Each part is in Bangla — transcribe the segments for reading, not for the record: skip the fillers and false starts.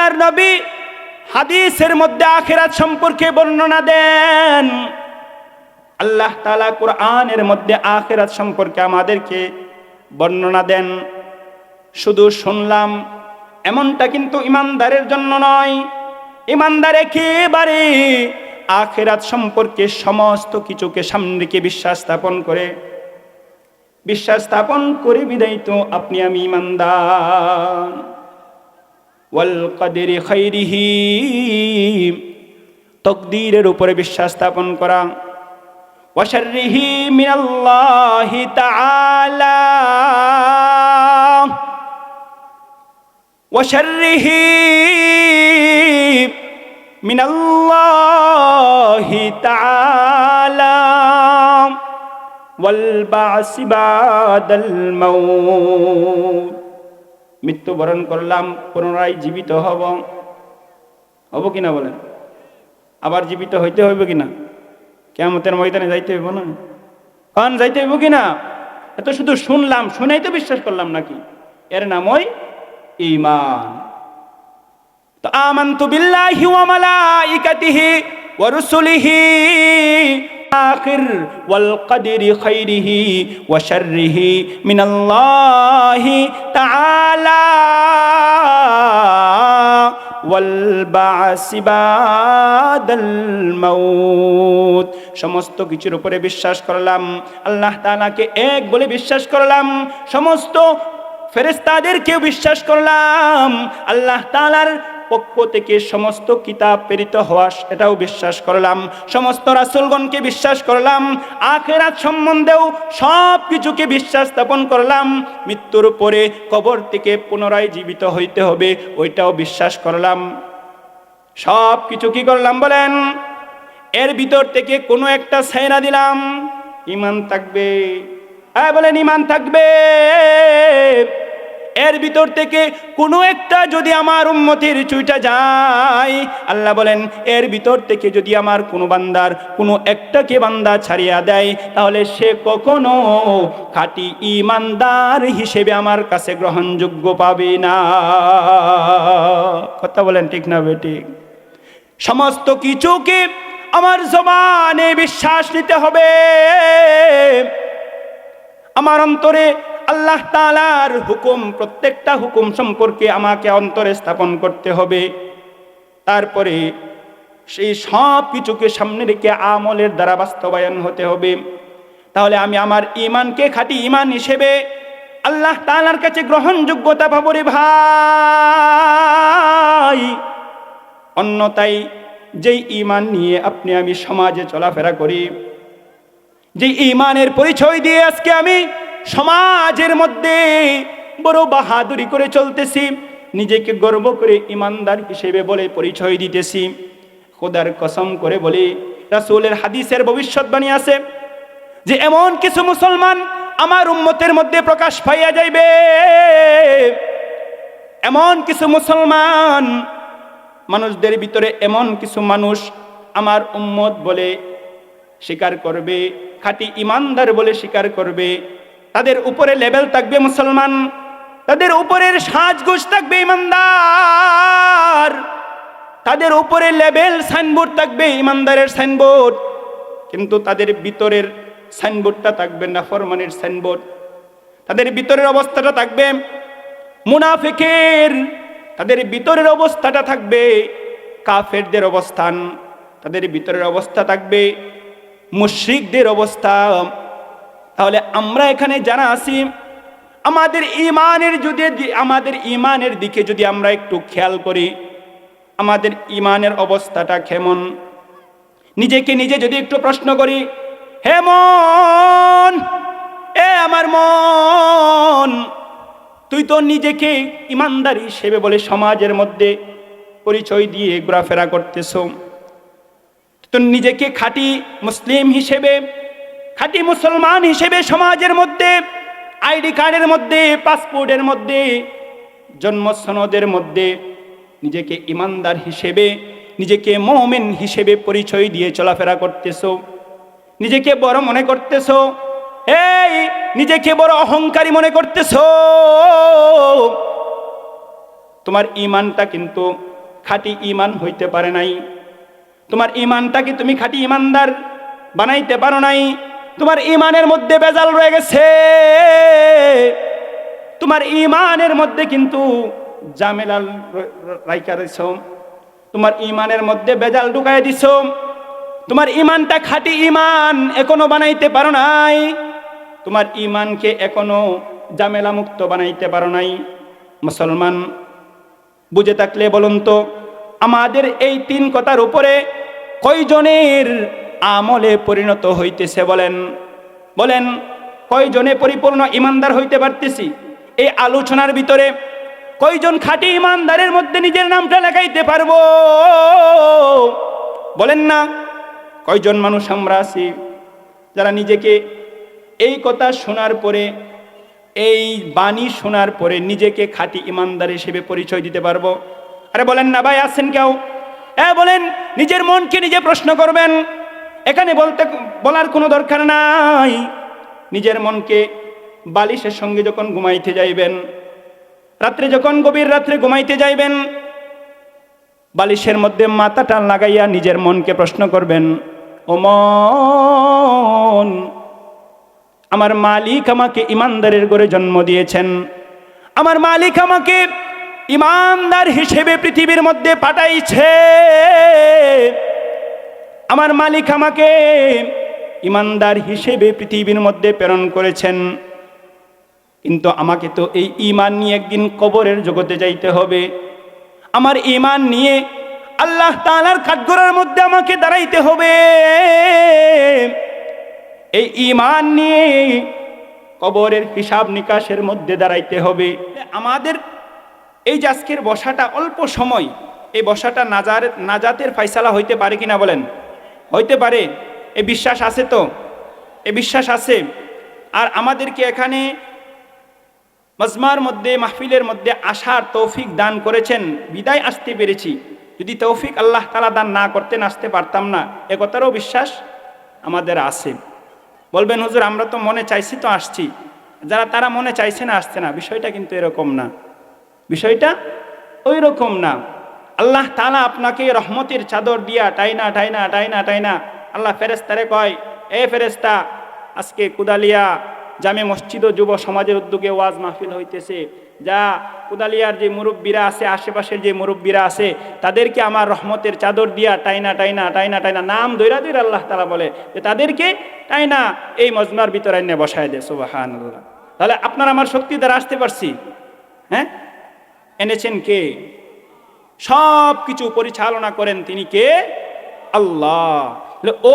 আল্লাহর নবী হাদিসের মধ্যে আখিরাত সম্পর্কে বর্ণনা দেন, আল্লাহ তাআলা কোরআনের মধ্যে আখিরাত সম্পর্কে আমাদেরকে বর্ণনা দেন। শুধু শুনলাম এমনটা কিন্তু ইমানদারের জন্য নয়। ইমানদার একেবারে আখিরাত সম্পর্কে সমস্ত কিছুকে সামনে রেখে বিশ্বাস স্থাপন করে বিদায় তো আপনি আমি ইমানদার। ওয়াল কদরি খাইরিহি, তকদীরের উপরে বিশ্বাস স্থাপন করা। ওয়া শাররিহি মিনাল্লাহি তাআলা, ওয়া শাররিহি মিনাল্লাহি তাআলা, ওয়াল বা'সি বাদাল মাউত। মৃত্যুবরণ করলাম, পুনরায় জীবিত হব কিনা বলেন? আবার জীবিত হইতে হইবে কিনা? কিয়ামতের ময়দানে যাইতে হইব না? কারণ যাইতে হইব কিনা? এত শুধু শুনলাম, শুনেই তো বিশ্বাস করলাম নাকি? এর নামই ঈমান। তো আমানতু বিল্লাহি ওয়া মালাইকাতিহি ওয়া রুসুলিহি আখির ওয়াল কদরি খাইরিহি ওয়া শাররিহি মিনাল্লাহি তাআলা, ওয়াল বা'সি বাদাল মাউত। সমস্ত কিছুর উপরে বিশ্বাস করলাম, আল্লাহ তাআলাকে এক বলে বিশ্বাস করলাম, সমস্ত ফেরেশতাদেরকেও বিশ্বাস করলাম, আল্লাহ তাআলার পক্ষ থেকে সমস্ত কিতাব প্রেরিত হওয়া এটাও বিশ্বাস করলাম, সমস্ত রাসূলগণকে বিশ্বাস করলাম, আখিরাত সম্বন্ধেও সব কিছুকে বিশ্বাস স্থাপন করলাম, মৃত্যুর পরে কবর থেকে পুনরায় জীবিত হইতে হবে ওইটাও বিশ্বাস করলাম। সব কিছু কি করলাম বলেন? এর ভিতর থেকে কোনো একটা ছাইড়া দিলাম, ঈমান থাকবে। হ্যাঁ বলেন, ঈমান থাকবে। এর ভিতর থেকে কোনো একটা যদি আমার উম্মতের চুইটা যায়, আল্লাহ বলেন এর ভিতর থেকে যদি আমার কোনো বান্দার কোনো একটাকে বান্দা ছাড়িয়া দেয়, তাহলে সে কখনো খাঁটি ঈমানদার হিসেবে আমার কাছে গ্রহণযোগ্য পাবে না। কথা বলেন ঠিক না বেঠিক? সমস্ত কিছুকে আমার জবানে বিশ্বাস নিতে হবে, আমার অন্তরে আল্লাহ তাআলার হুকুম, প্রত্যেকটা হুকুম সম্পর্কে আমাকে অন্তরে স্থাপন করতে হবে। তারপরে সেই সব কিছুকে সামনে রেখে আমলের দ্বারা বাস্তবায়ন হতে হবে। তাহলে আমি আমার ঈমানকে খাঁটি ঈমান হিসেবে আল্লাহ তাআলার কাছে গ্রহণযোগ্যতা পাবো রে ভাই। অন্যথায় যেই ঈমান নিয়ে আপনি আমি সমাজে চলাফেরা করি, যে ঈমানের পরিচয় দিয়ে আজকে আমি সমাজের মধ্যে বড় বাহাদুরি করে চলতেছি, নিজেকে গর্ব করে ঈমানদার হিসেবে বলে পরিচয় দিতেছি, খোদার কসম করে বলি, রাসূলের হাদিসের ভবিষ্যৎবাণী আছে যে এমন কিছু মুসলমান আমার উম্মতের মধ্যে প্রকাশ পাইয়া যাইবে, এমন কিছু মুসলমান মানুষদের ভিতরে এমন কিছু মানুষ আমার উম্মত বলে স্বীকার করবে, খাঁটি ঈমানদার বলে স্বীকার করবে। তাদের উপরে লেভেল থাকবে মুসলমান, তাদের উপরের সাজগোজ থাকবে ঈমানদার, তাদের উপরে লেভেল সাইনবোর্ড থাকবে ঈমানদারের সাইনবোর্ড, কিন্তু তাদের ভিতরের সাইনবোর্ডটা থাকবে নাফরমানের সাইনবোর্ড। তাদের ভিতরের অবস্থাটা থাকবে মুনাফিকের, তাদের ভিতরের অবস্থাটা থাকবে কাফেরদের অবস্থান, তাদের ভিতরের অবস্থা থাকবে মুশরিকদের অবস্থা। তাহলে আমরা এখানে যারা আছি, আমাদের ঈমানের দিকে যদি আমরা একটু খেয়াল করি, আমাদের ঈমানের অবস্থাটা কেমন, নিজেকে নিজে যদি একটু প্রশ্ন করি, হে মন, এ আমার মন, তুই তো নিজেকে ঈমানদার হিসেবে বলে সমাজের মধ্যে পরিচয় দিয়ে ঘোরাফেরা করতেছ, তো নিজেকে খাঁটি মুসলিম হিসেবে, খাঁটি মুসলমান হিসেবে সমাজের মধ্যে আইডি কার্ডের মধ্যে, পাসপোর্টের মধ্যে, জন্ম সনদের মধ্যে নিজেকে ঈমানদার হিসেবে, নিজেকে মুমিন হিসেবে পরিচয় দিয়ে চলাফেরা করতেছো, নিজেকে বড় মনে করতেছো, এই নিজেকে বড় অহংকারী মনে করতেছো, তোমার ঈমানটা কিন্তু খাঁটি ঈমান হইতে পারে নাই। তোমার ঈমানটাকে তুমি খাঁটি ঈমানদার বানাইতে পারো নাই। তোমার ঈমানের মধ্যে ভেজাল রয়ে গেছে। তোমার ঈমানের মধ্যে কিন্তু ঝামেলা রাইখা দিছো। তোমার ঈমানের মধ্যে ভেজাল ঢুকাই দিছো। তোমার ঈমানটা খাঁটি ঈমান এখনো বানাইতে পারো নাই। তোমার ঈমানকে এখনো ঝামেলা মুক্ত বানাইতে পারো নাই। মুসলমান, বুঝে থাকলে বলুন তো, আমাদের এই 3 কথার উপরে কয়জনের আমলে পরিণত হইতেছে? বলেন বলেন, কয়জনে পরিপূর্ণ ঈমানদার হইতে পারতেছি? এই আলোচনার ভিতরে কয়জন খাঁটি ঈমানদারের মধ্যে নিজের নামটা লেখাইতে পারবো? বলেন না, কয়জন মানুষ আমরা আছি যারা নিজেকে এই কথা শোনার পরে, এই বাণী শোনার পরে নিজেকে খাঁটি ঈমানদার হিসেবে পরিচয় দিতে পারবো? আরে বলেন না ভাই, আছেন কেউ? বলেন, নিজের মনকে নিজে প্রশ্ন করবেন। এখানে বলার কোনো দরকার নাই। নিজের মনকে বালিশের সঙ্গে যখন ঘুমাইতে যাইবেন, রাত্রে যখন গভীর রাত্রে ঘুমাইতে যাইবেন, বালিশের মধ্যে মাথাটা লাগাইয়া নিজের মনকে প্রশ্ন করবেন, ও মন, আমার মালিক আমাকে ঈমানদারের ঘরে জন্ম দিয়েছেন। আমার মালিক আমাকে ঈমানদার হিসেবে পৃথিবীর মধ্যে পাঠাইছে। আমার মালিক আমাকে ঈমানদার হিসেবে পৃথিবীর মধ্যে প্রেরণ করেছেন। কিন্তু আমাকে তো এই ঈমান নিয়ে একদিন কবরের জগতে যাইতে হবে। আমার ঈমান নিয়ে আল্লাহ তাআলার কাঠগড়ার মধ্যে আমাকে দাঁড়াইতে হবে। এই ঈমান নিয়ে কবরের হিসাব নিকাশের মধ্যে দাঁড়াইতে হবে। আমাদের এই যে আজকের বসাটা অল্প সময়, এই বসাটা নাজাতের ফায়সালা হইতে পারে কিনা বলেন? হইতে পারে। এই বিশ্বাস আছে তো? এই বিশ্বাস আছে। আর আমাদেরকে এখানে মজমার মধ্যে, মাহফিলের মধ্যে আসার তৌফিক দান করেছেন বিদায় আসতে পেরেছি। যদি তৌফিক আল্লাহ তাআলা দান না করতেন আসতে পারতাম না, এ কথারও বিশ্বাস আমাদের আছে। বলবেন হুজুর, আমরা তো মনে চাইছি তো আসছি। যারা তারা মনে চাইছে না, আসছে না, বিষয়টা কিন্তু এরকম না। বিষয়টা ওই রকম না। আল্লাহ তাআলা আপনাকে রহমতের চাদর দিয়া টাইনা টাইনা টাইনা টাইনা আল্লাহ ফেরেশতারে কয়, এ ফেরেশতা, আজকে কুদালিয়া জামে মসজিদ ও যুব সমাজের উদ্যোগে ওয়াজ মাহফিল হইতেছে, যা কুদালিয়ার যে মুরব্বীরা আছে, আশেপাশের যে মুরব্বীরা আছে, তাদেরকে আমার রহমতের চাদর দিয়া টাইনা টাইনা টাইনা টাইনা, নাম দৈরা দৈরা আল্লাহ তাআলা বলে যে তাদেরকে টাইনা এই মজমার ভিতরে এনে বসায় দে। সুবহানাল্লাহ। তাহলে আপনার আমার শক্তি দ্বারা আসতে পারছি? হ্যাঁ, এনেছেন কে? সব কিছু পরিচালনা করেন তিনি কে? আল্লাহ।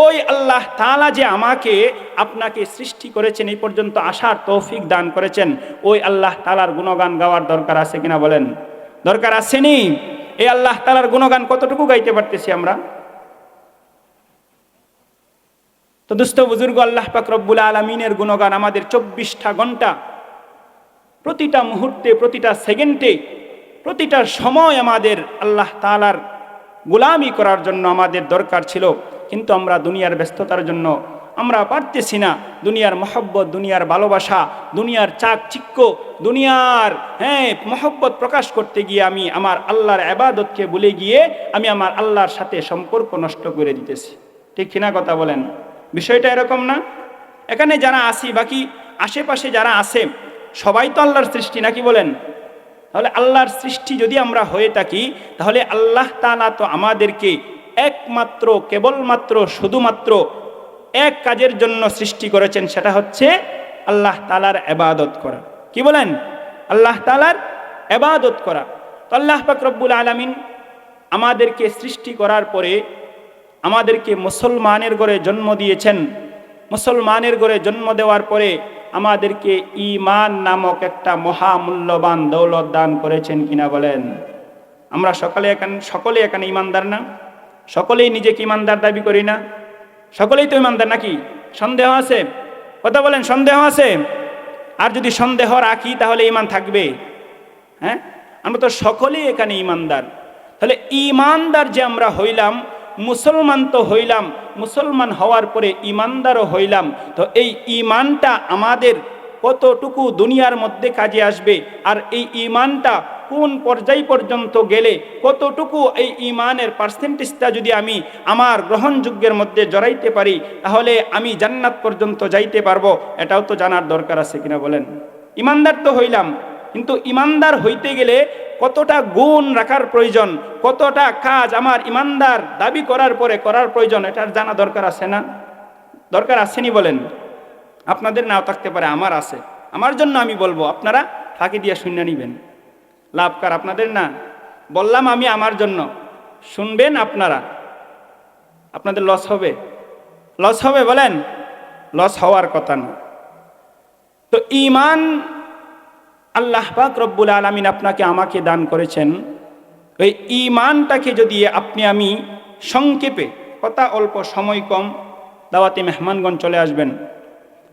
ওই আল্লাহ তাআলা যে আমাকে আপনাকে সৃষ্টি করেছেন, এই পর্যন্ত আসার তৌফিক দান করেছেন, ওই আল্লাহ তাআলার গুণগান গাওয়ার দরকার আছে কিনা বলেন? দরকার আসেনি? এই আল্লাহ তাআলার গুণগান কতটুকু গাইতে পারতেছি আমরা? তো দুস্থ বুজুর্গ, আল্লাহ পাক রব্বুল আলামিনের গুণগান আমাদের 24টা ঘন্টা, প্রতিটা মুহূর্তে, প্রতিটা সেকেন্ডে, প্রতিটা সময় আমাদের আল্লাহ তাআলার গোলামি করার জন্য আমাদের দরকার ছিল। কিন্তু আমরা দুনিয়ার ব্যস্ততার জন্য আমরা পারতেছি না। দুনিয়ার মহব্বত, দুনিয়ার ভালোবাসা, দুনিয়ার চাকচিক্য, দুনিয়ার মহব্বত প্রকাশ করতে গিয়ে আমি আমার আল্লাহর ইবাদতকে ভুলে গিয়ে আমি আমার আল্লাহর সাথে সম্পর্ক নষ্ট করে দিতেছি। ঠিক কিনা কথা বলেন? বিষয়টা এরকম না? এখানে যারা আসি, বাকি আশেপাশে যারা আছে, সবাই তো আল্লাহর সৃষ্টি, নাকি বলেন? তাহলে আল্লাহর সৃষ্টি যদি আমরা হয়ে থাকি, তাহলে আল্লাহ তাআলা তো আমাদেরকে একমাত্র, কেবলমাত্র, শুধুমাত্র এক কাজের জন্য সৃষ্টি করেছেন, সেটা হচ্ছে আল্লাহ তাআলার ইবাদত করা। কি বলেন? আল্লাহ তাআলার ইবাদত করা। তো আল্লাহ পাক রব্বুল আলামিন আমাদেরকে সৃষ্টি করার পরে আমাদেরকে মুসলমানের ঘরে জন্ম দিয়েছেন। মুসলমানের ঘরে জন্ম দেওয়ার পরে আমাদেরকে ঈমান নামক একটা মহামূল্যবান দৌলত দান করেছেন কিনা বলেন? আমরা সকলে এখানে ঈমানদার না? সকলেই নিজেকে ঈমানদার দাবি করি না? সকলেই তো ঈমানদার, নাকি? সন্দেহ আছে? কথা বলেন, সন্দেহ আছে? আর যদি সন্দেহ রাখি তাহলে ঈমান থাকবে? হ্যাঁ, আমরা তো সকলেই এখানে ঈমানদার। তাহলে ঈমানদার যে আমরা হইলাম, মুসলমান তো হইলাম, মুসলমান হওয়ার পরে ঈমানদারও হইলাম। তো এই ঈমানটা আমাদের কতটুকু দুনিয়ার মধ্যে কাজে আসবে, আর এই ঈমানটা কোন পর্যায় পর্যন্ত গেলে কতটুকু এই ঈমানের পার্সেন্টেজটা যদি আমি আমার গ্রহণযোগ্যের মধ্যে জড়াইতে পারি, তাহলে আমি জান্নাত পর্যন্ত যাইতে পারবো, এটাও তো জানার দরকার আছে কিনা বলেন। ঈমানদার তো হইলাম, কিন্তু ঈমানদার হইতে গেলে কতটা গুণ রাখার প্রয়োজন, কতটা কাজ আমার ঈমানদার দাবি করার পরে করার প্রয়োজন, এটার জানা দরকার আছে না? দরকার আসেনি বলেন? আপনাদের নাও থাকতে পারে, আমার আছে। আমার জন্য আমি বলবো, আপনারা ফাঁকি দিয়ে শুনে নিবেন, লাভকার আপনাদের না। বললাম আমি আমার জন্য, শুনবেন আপনারা, আপনাদের লস হবে? লস হবে বলেন? লস হওয়ার কথা না। তো ঈমান আল্লাহ পাক রব্বুল আলামিন আপনাকে আমাকে দান করেছেন। ওই ঈমানটাকে যদি আপনি আমি সংক্ষেপে, কথা অল্প, সময় কম, দাওয়াতে মেহমানগণ চলে আসবেন,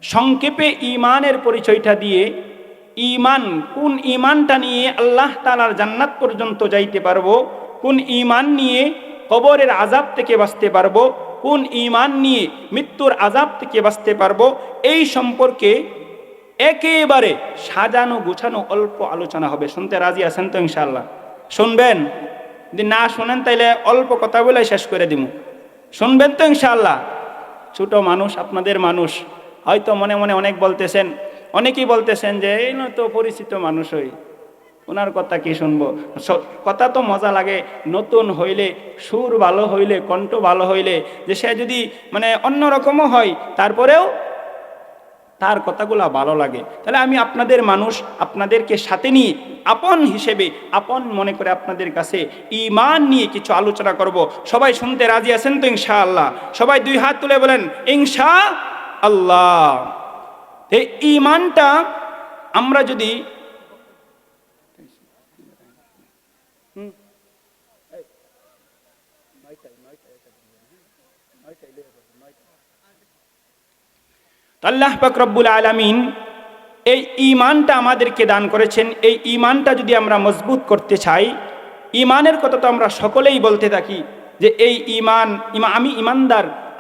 সংক্ষেপে ঈমানের পরিচয়টা দিয়ে, ঈমান কোন ঈমানটা নিয়ে আল্লাহ তাআলার জান্নাত পর্যন্ত যাইতে পারবো, কোন ঈমান নিয়ে কবরের আযাব থেকে বাঁচতে পারবো, কোন ঈমান নিয়ে মৃত্যুর আযাব থেকে বাঁচতে পারবো, এই সম্পর্কে একেবারে সাজানো গুছানো অল্প আলোচনা হবে। শুনতে রাজি আছেন তো ইনশাআল্লাহ? শুনবেন? যদি না শুনেন তাইলে অল্প কথা বলে শেষ করে দিব। শুনবেন তো ইনশাআল্লাহ? ছোট মানুষ, আপনাদের মানুষ, হয়তো মনে মনে অনেক বলতেছেন, অনেকেই বলতেছেন যে এই না তো পরিচিত মানুষ, হই ওনার কথা কি শুনবো। কথা তো মজা লাগে, নতুন হইলে, সুর ভালো হইলে, কণ্ঠ ভালো হইলে, যে সে যদি মানে অন্যরকমও হয়, তারপরেও তার কথাগুলো ভালো লাগে। তাহলে আমি আপনাদের মানুষ, আপনাদেরকে সাথে নিয়ে আপন হিসেবে, আপন মনে করে আপনাদের কাছে ঈমান নিয়ে কিছু আলোচনা করব। সবাই শুনতে রাজি আছেন তো ইনশাআল্লাহ? সবাই দুই হাত তুলে বলেন ইনশাআল্লাহ। এই ঈমানটা আমরা যদি আল্লাহ পাক রব্বুল আলামিন এই ঈমানটা আমাদেরকে দান করেছেন। এই ঈমানটা যদি আমরা মজবুত করতে চাই, ঈমানের কথা তো আমরা সকলেই বলতে থাকি যে এই ঈমান,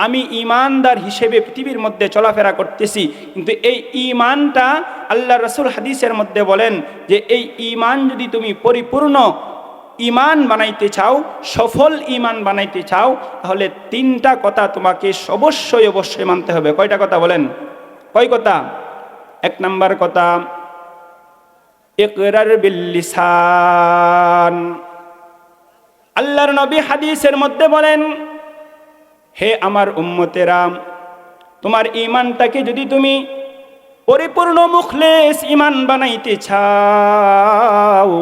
আমি ঈমানদার হিসেবে পৃথিবীর মধ্যে চলাফেরা করতেছি, কিন্তু এই ঈমানটা আল্লাহ রাসূল হাদিসের মধ্যে বলেন যে এই ঈমান যদি তুমি পরিপূর্ণ ঈমান বানাইতে চাও, সফল ঈমান বানাইতে চাও, তাহলে তিনটা কথা তোমাকে অবশ্যই অবশ্যই মানতে হবে। কয়টা কথা বলেন? কয় কথা? এক নাম্বার কথা, ইকরার বিল লিসান। আল্লাহর নবী হাদিসের মধ্যে বলেন, হে আমার উম্মতেরা, তোমার ঈমানটাকে যদি তুমি পরিপূর্ণ মুখলেস ঈমান বানাইতে চাও,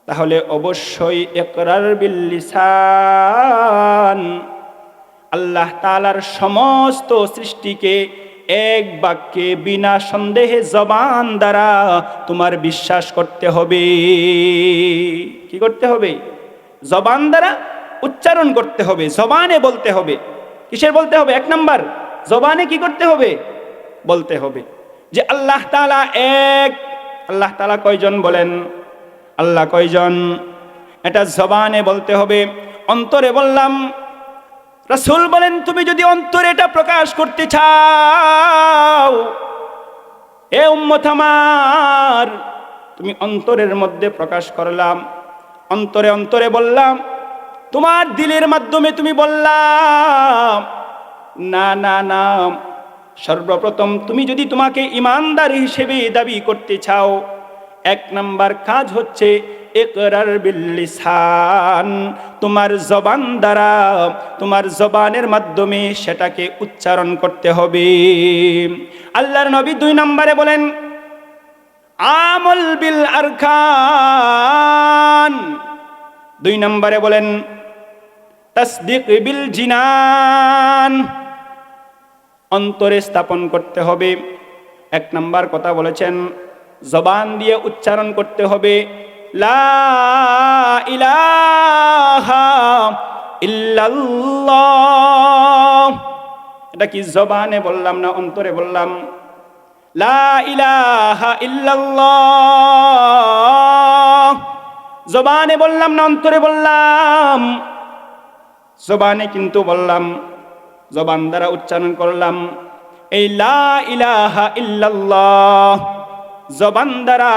তাহলে অবশ্যই ইকরার বিল লিসান, আল্লাহ তাআলার সমস্ত সৃষ্টিকে এক বাক্যে বিনা সন্দেহে জবান দ্বারা তোমার বিশ্বাস করতে হবে। কি করতে হবে? জবান দ্বারা উচ্চারণ করতে হবে, জবানে বলতে হবে। কিসের বলতে হবে? এক নাম্বার, জবানে কি করতে হবে? বলতে হবে যে আল্লাহ তাআলা এক। আল্লাহ তাআলা কয়জন বলেন? আল্লাহ কয়জন? এটা জবানে বলতে হবে। অন্তরে বললাম, রাসূল বলেন তুমি যদি অন্তরে এটা প্রকাশ করতে চাও, এ উম্মত আমার, তুমি অন্তরের মধ্যে প্রকাশ করলাম, অন্তরে অন্তরে বললাম, তোমার দিলের মাধ্যমে তুমি বললাম, না না না, সর্বপ্রথম তুমি যদি তোমাকে ঈমানদার হিসেবে দাবি করতে চাও, এক নাম্বার কাজ হচ্ছে ইকরার বিল লিসান, তোমার জবান দ্বারা, তোমার জবানের মাধ্যমে সেটাকে উচ্চারণ করতে হবে। আল্লাহর নবী দুই নম্বরে বলেন আমল বিল আরকান, দুই নম্বরে বলেন তাসদিক বিল জিনান, অন্তরে স্থাপন করতে হবে। এক নাম্বার কথা বলেছেন জবান দিয়ে উচ্চারণ করতে হবে, লা ইলাহা ইল্লাল্লাহ। এটা কি জবানে বললাম না অন্তরে বললাম? লা ইলাহা ইল্লাল্লাহ জবানে বললাম না অন্তরে বললাম? জবানে কিন্তু বললাম, জবান দ্বারা উচ্চারণ করলাম। এই লা ইলাহা ইল্লাল্লাহ জবান দ্বারা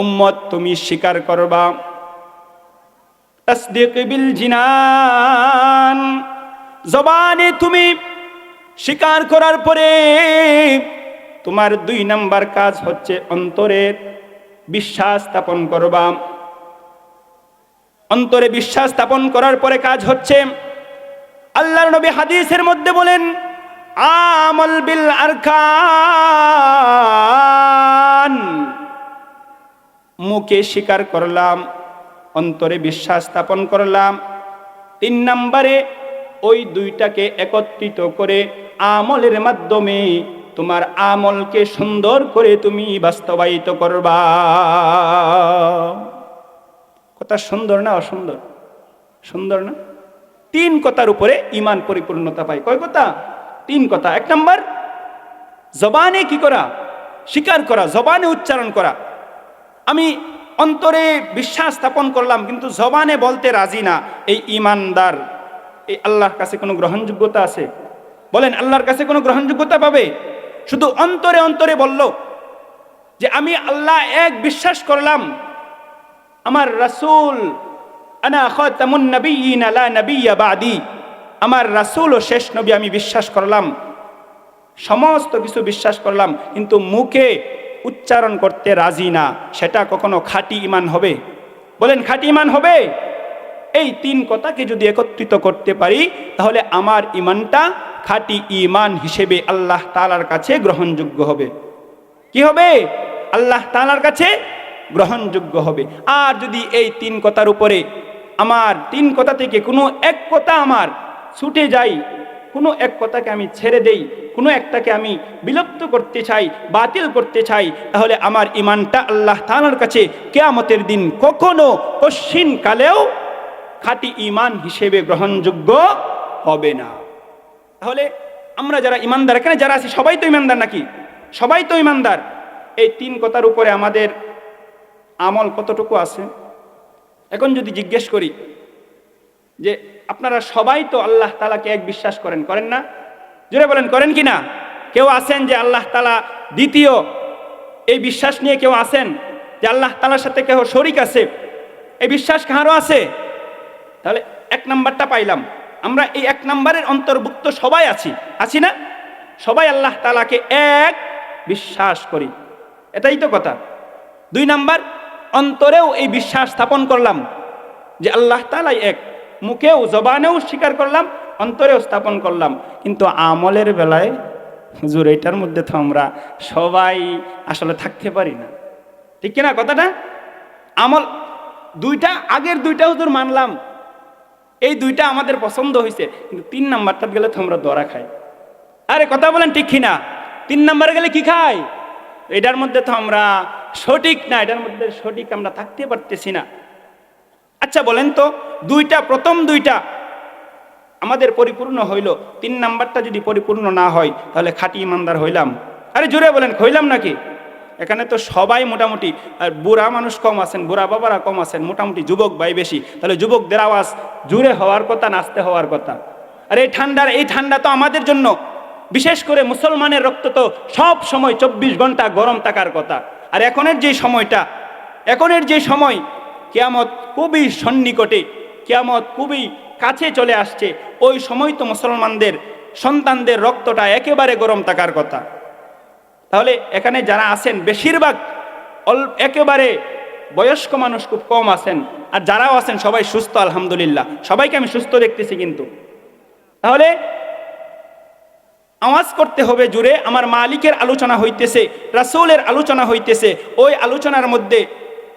উম্মত তুমি স্বীকার করবা। তাসদীক বিল জিনান, জবানে তুমি স্বীকার করার পরে তোমার 2 নাম্বার কাজ হচ্ছে অন্তরে বিশ্বাস স্থাপন করবা। অন্তরে বিশ্বাস স্থাপন করার পরে কাজ হচ্ছে, আল্লাহর নবী হাদিসের মধ্যে বলেন, আমল বিল আরকান, মুখে স্বীকার করলাম, অন্তরে বিশ্বাস স্থাপন করলাম। 3 নম্বরে ওই 2টাকে একত্রিত করে আমলের মাধ্যমে তোমার আমলকে সুন্দর করে তুমি বাস্তবায়িত করবা। কথা সুন্দর না অসুন্দর? সুন্দর না? 3 কথার উপরে ঈমান পরিপূর্ণতা পায়। কয় কথা? 3 কথা। 1 নম্বর, জবানে কি করা? স্বীকার করা, জবানে উচ্চারণ করা। আমি অন্তরে বিশ্বাস স্থাপন করলাম কিন্তু জবানে বলতে রাজি না, এই ঈমানদার এই আল্লাহর কাছে কোনো গ্রহণযোগ্যতা আছে? বলেন, আল্লাহর কাছে কোনো গ্রহণযোগ্যতা পাবে? শুধু অন্তরে অন্তরে বলল যে আমি আল্লাহ এক, বিশ্বাস করলাম, আমার রাসূল আনা খাতামুন নাবিয়্যিন লা নাবিয়্যা বাদি, আমার রাসূল ও শেষ নবী আমি বিশ্বাস করলাম, সমস্ত কিছু বিশ্বাস করলাম, কিন্তু মুখে উচ্চারণ করতে রাজি না, সেটা কখনো খাঁটি ঈমান হবে? বলেন, খাঁটি ঈমান হবে? এই 3 কথাকে যদি একত্রিত করতে পারি তাহলে আমার ঈমানটা খাঁটি ঈমান হিসেবে আল্লাহ তাআলার কাছে গ্রহণযোগ্য হবে। কি হবে? আল্লাহ তাআলার কাছে গ্রহণযোগ্য হবে। আর যদি এই 3 কথার উপরে আমার 3 কথা থেকে কোনো এক কথা আমার ছুটে যায়, কোনো এক কথাকে আমি ছেড়ে দেই, কোনো একটাকে আমি বিলুপ্ত করতে চাই, বাতিল করতে চাই, তাহলে আমার ঈমানটা আল্লাহ তাআলার কাছে কিয়ামতের দিন কখনো কশিনকালেও খাঁটি ঈমান হিসেবে গ্রহণযোগ্য হবে না। তাহলে আমরা যারা ঈমানদার, এখানে যারা আছি সবাই তো ঈমানদার নাকি? সবাই তো ঈমানদার। এই 3 কথার উপরে আমাদের আমল কতটুকু আছে? এখন যদি জিজ্ঞেস করি যে আপনারা সবাই তো আল্লাহ তাআলাকে এক বিশ্বাস করেন, করেন না? জোরে বলেন, করেন কি না? কেউ আছেন যে আল্লাহ তাআলা দ্বিতীয়, এই বিশ্বাস নিয়ে কেউ আছেন যে আল্লাহ তাআলার সাথে কেউ শরীক আছে? এই বিশ্বাস কারো আছে? তাহলে 1 নাম্বারটা পাইলাম। আমরা এই 1 নাম্বারের অন্তর্ভুক্ত সবাই আছি, আছি না? সবাই আল্লাহ তাআলাকে এক বিশ্বাস করি, এটাই তো কথা। 2 নাম্বার, অন্তরেও এই বিশ্বাস স্থাপন করলাম যে আল্লাহ তাআলাই এক, মুখেও জবানেও স্বীকার করলাম, অন্তরেও স্থাপন করলাম, কিন্তু আমলের বেলায় হুজুর এটার মধ্যে তো আমরা সবাই আসলে থাকতে পারি না, ঠিক কিনা কথাটা? আমল 2টা, আগের 2টা হুজুর মানলাম, এই 2টা আমাদের পছন্দ হয়েছে, কিন্তু 3 নাম্বারটা গেলে তো আমরা দরা খাই। আরে কথা বলেন ঠিক কিনা? 3 নাম্বারে গেলে কি খাই? এটার মধ্যে তো আমরা সঠিক না, এটার মধ্যে সঠিক আমরা থাকতে পারতেছি না। আচ্ছা বলেন তো, 2টা, প্রথম 2টা আমাদের পরিপূর্ণ হইল, 3 নাম্বারটা যদি পরিপূর্ণ না হয় তাহলে খাঁটি ঈমানদার হইলাম? আরে জোরে বলেন, হইলাম নাকি? এখানে তো সবাই মোটামুটি, আর বুড়া মানুষ কম আছেন, বুড়া বাবারা কম আছেন, মোটামুটি যুবক ভাই বেশি। তাহলে যুবকদের আওয়াজ জোরে হওয়ার কথা, নাচতে হওয়ার কথা। আর এই ঠান্ডা তো আমাদের জন্য, বিশেষ করে মুসলমানের রক্ত তো সব সময় 24 ঘন্টা গরম থাকার কথা। আর এখনের যে সময় কিয়ামত খুবই সন্নিকটে, কিয়ামত খুবই কাছে চলে আসছে, ওই সময় তো মুসলমানদের সন্তানদের রক্তটা একেবারে গরম থাকার কথা। তাহলে এখানে যারা আছেন বেশিরভাগ একেবারে বয়স্ক মানুষ খুব কম আছেন, আর যারাও আছেন সবাই সুস্থ, আলহামদুলিল্লাহ, সবাইকে আমি সুস্থ দেখতেছি। কিন্তু তাহলে আওয়াজ করতে হবে জুড়ে, আমার মালিকের আলোচনা হইতেছে, রাসূলের আলোচনা হইতেছে। ওই আলোচনার মধ্যে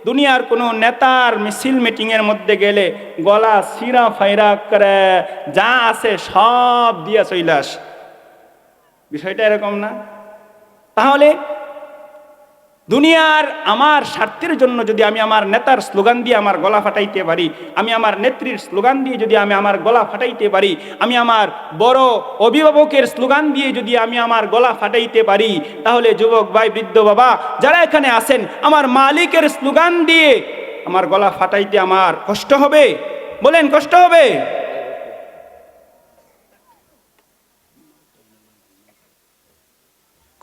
দুনিয়ার কোনো নেতার মিছিল মিটিংয়ের মধ্যে গেলে গলা সিরা ফাইরা করে যা আছে সব দিয়া চইলাস, বিষয়টা এরকম না? তাহলে দুনিয়ার আমার স্বার্থের জন্য যদি আমি আমার নেতার স্লোগান দিয়ে আমার গলা ফাটাইতে পারি, আমি আমার নেত্রীর স্লোগান দিয়ে যদি আমি আমার গলা ফাটাইতে পারি, আমি আমার বড় অভিভাবকের স্লোগান দিয়ে যদি আমি আমার গলা ফাটাইতে পারি, তাহলে যুবক ভাই, বৃদ্ধ বাবা যারা এখানে আছেন, আমার মালিকের স্লোগান দিয়ে আমার গলা ফাটাইতে আমার কষ্ট হবে? বলেন, কষ্ট হবে?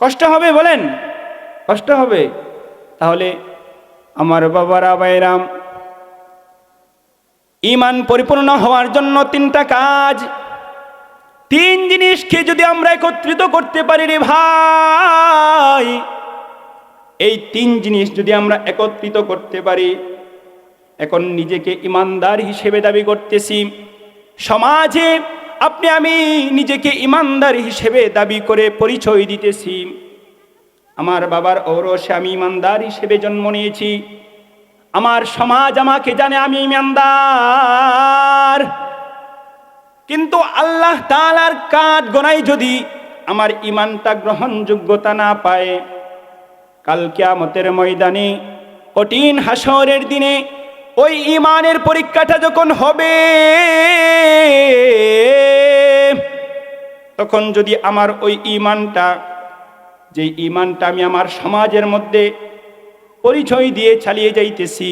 কষ্ট হবে বলেন, কষ্ট হবে। তাহলে আমার বাবারা ভাইরাম, ঈমান পরিপূর্ণ হওয়ার জন্য তিনটা কাজ, তিন জিনিসকে যদি আমরা একত্রিত করতে পারি রে ভাই, এই তিন জিনিস যদি আমরা একত্রিত করতে পারি, এখন নিজেকে ইমানদার হিসেবে দাবি করতেছি, সমাজে আপনি আমি নিজেকে ইমানদার হিসেবে দাবি করে পরিচয় দিতেছি। আমার বাবার ঔরসে আমি ইমানদার হিসেবে জন্ম নিয়েছি, আমার সমাজ আমাকে জানে আমি ইমানদার। কিন্তু আল্লাহ তাআলার কাঠ গণাই যদি আমার ইমানটা গ্রহণযোগ্যতা না পায়, কাল কিয়ামতের ময়দানে কঠিন হাসরের দিনে ওই ইমানের পরীক্ষাটা যখন হবে, তখন যদি আমার ওই ইমানটা, যে ইমানটা আমি আমার সমাজের মধ্যে পরিচয় দিয়ে চালিয়ে যাইতেছি,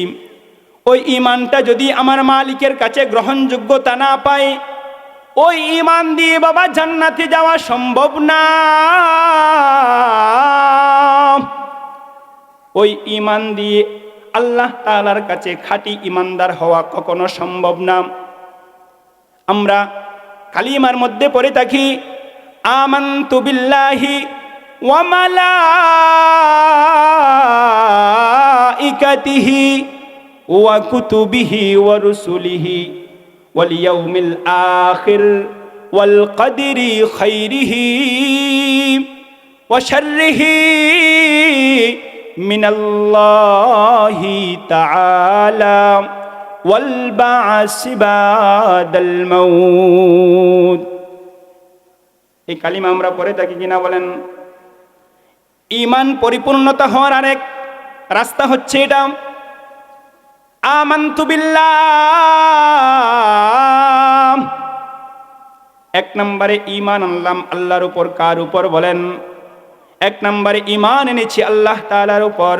ওই ইমানটা যদি আমার মালিকের কাছে গ্রহণযোগ্যতা না পায়, ওই ইমান দিয়ে বাবা জান্নাতে যাওয়া সম্ভব না। ওই ইমান দিয়ে আল্লাহ তাআলার কাছে খাঁটি ইমানদার হওয়া কখনো সম্ভব না। আমরা কালিমার মধ্যে পড়ে থাকি আমানতু বিল্লাহি ওয়া মালাইকাতিহি ওয়া কুতুবিহি ওয়া রুসুলিহি ওয়াল ইয়াউমিল আখির ওয়াল কদরি খাইরিহি ওয়া শাররিহি মিনাল্লাহি তাআলা ওয়াল বা'সি বাদাল মাউত। এই কালিমা আমরা পড়ে থাকি কিনা বলেন? ঈমান পরিপূর্ণতা হওয়ার আরেক রাস্তা হচ্ছে এটা, আমানতু বিল্লাহ। এক নম্বরে ঈমান আনলাম আল্লাহর উপর। কার উপর বলেন? এক নম্বরে ঈমান এনেছি আল্লাহ তাআলার উপর।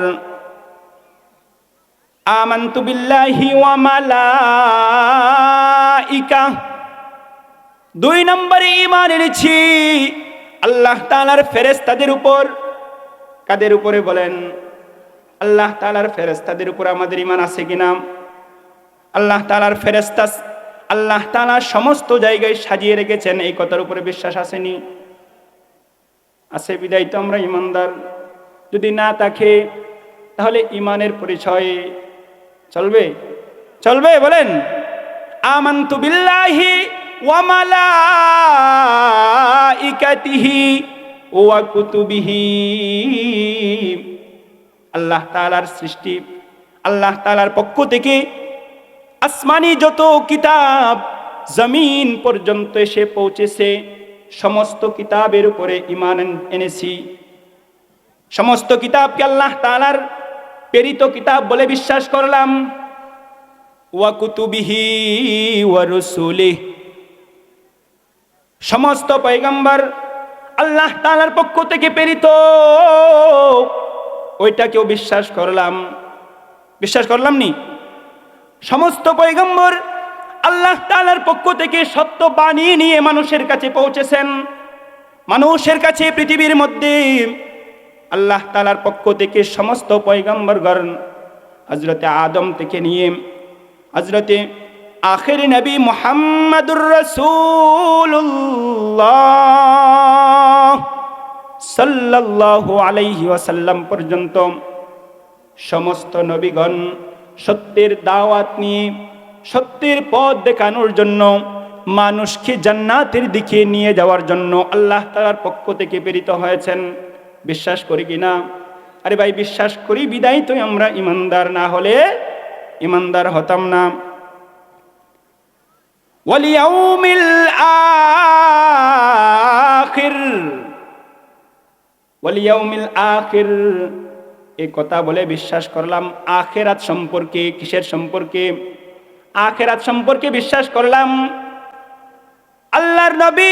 আমানতু বিল্লাহি ওয়া মালাইকা। দুই নম্বরে ঈমান এনেছি আল্লাহ তাআলার ফেরেশতাদের উপর। কাদের উপরে বলেন? আল্লাহ তাআলার ফেরেশতাদের উপর আমাদের ঈমান আছে কিনা? আল্লাহ তাআলার ফেরেশতা আল্লাহ তাআলা সমস্ত জায়গায় সাজিয়ে রেখেছেন, এই কথার উপরে বিশ্বাস আসেনি? আছে, বিদায় তো আমরা ঈমানদার। যদি না থাকে তাহলে ঈমানের পরিচয় চলবে? চলবে বলেন? আমানতু বিল্লাহি ওয়া মালাইকাতিহি ওয়া কুতুবিহি। আল্লাহ তাআলার সৃষ্টি, আল্লাহ তাআলার পক্ষ থেকে আসমানি যত কিতাব জমিন পর্যন্ত এসে পৌঁছেছে, সমস্ত কিতাবের উপরে ঈমান এনেছি। সমস্ত কিতাবকে আল্লাহ তাআলার প্রেরিত কিতাব বলে বিশ্বাস করলাম। ওয়া কুতুবিহি ওয়া রুসুলিহি। সমস্ত পয়গম্বর আল্লাহ তাআলার পক্ষ থেকে প্রেরিত, ওইটাকেও বিশ্বাস করলাম। বিশ্বাস করলাম নি? সমস্ত পয়গম্বর আল্লাহ তাআলার পক্ষ থেকে সত্য বাণী নিয়ে মানুষের কাছে পৌঁছেছেন। মানুষের কাছে পৃথিবীর মধ্যে আল্লাহ তাআলার পক্ষ থেকে সমস্ত পয়গম্বরগণ, হযরতে আদম থেকে নিয়ে হযরতে আখির নবী মুহাম্মাদুর রাসূলুল্লাহ সাল্লাল্লাহু আলাইহি ওয়াসাল্লাম পর্যন্ত সমস্ত নবীগণ সত্যের দাওয়াত নিয়ে, সত্যের পথ দেখানোর জন্য, মানুষকে জান্নাতের দিকে নিয়ে যাওয়ার জন্য আল্লাহ তাআলার পক্ষ থেকে প্রেরিত হয়েছেন। বিশ্বাস করি কিনা? আরে ভাই, বিশ্বাস করি বিদায় তো আমরা ঈমানদার, না হলে ঈমানদার হতাম না। ওয়াল ইয়াউমিল আখির, ওয়াল ইয়াউমিল আখির, এই কথা বলে বিশ্বাস করলাম আখিরাত সম্পর্কে। কিসের সম্পর্কে? আখিরাত সম্পর্কে বিশ্বাস করলাম। আল্লাহর নবী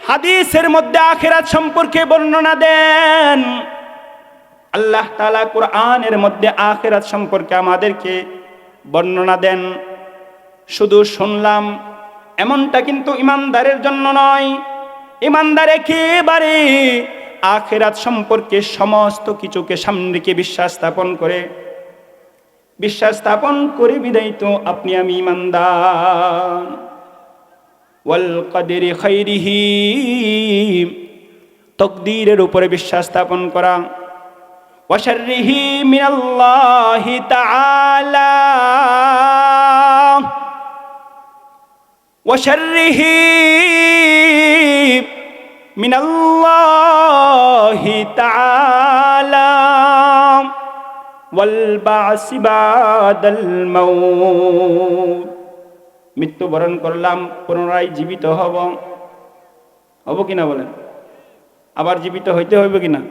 হাদিসের মধ্যে আখিরাত সম্পর্কে বর্ণনা দেন। আল্লাহ তাআলা কোরআনের মধ্যে আখিরাত সম্পর্কে আমাদেরকে বর্ণনা দেন। শুধু শুনলাম এমনটা কিন্তু ঈমানদারের জন্য নয়। ঈমানদার একেবারে আখিরাত সম্পর্কে সমস্ত কিছুকে সামনে রেখে বিশ্বাস স্থাপন করে বিদায় তো আপনি আমি ঈমানদার। ওয়াল কদরি খাইরিহি, তকদীরের উপরে বিশ্বাস স্থাপন করা। ওয়া শাররিহি মিনাল্লাহি তাআলা, ওয়া শাররিহি মিনাল্লাহি তাআলা, ওয়াল বা'সি বাদাল মাউত। মৃত্যুবরণ করলাম, পুনরায় জীবিত হব কিনা বলেন? আবার জীবিত হইতে হইব কিনা?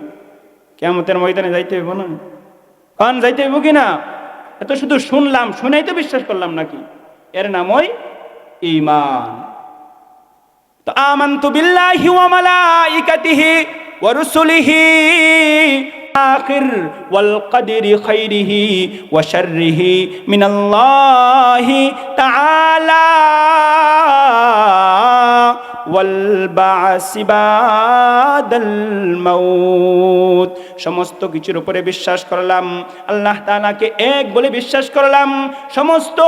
কিয়ামতের ময়দানে যাইতে হইব না? কারণ যাইতে হইব কিনা? এত শুধু শুনলাম, শুনেই তো বিশ্বাস করলাম নাকি? এর নামই ঈমান। তো আমানতু বিল্লাহি ওয়া মালাইকাতিহি ওয়া রুসুলিহি আখির ওয়াল কদরি খাইরিহি ওয়া শাররিহি মিনাল্লাহি তাআলা, ওয়াল বা'সি বাদাল মাউত। সমস্ত কিছুর উপরে বিশ্বাস করলাম, আল্লাহ তাআলাকে এক বলে বিশ্বাস করলাম, সমস্ত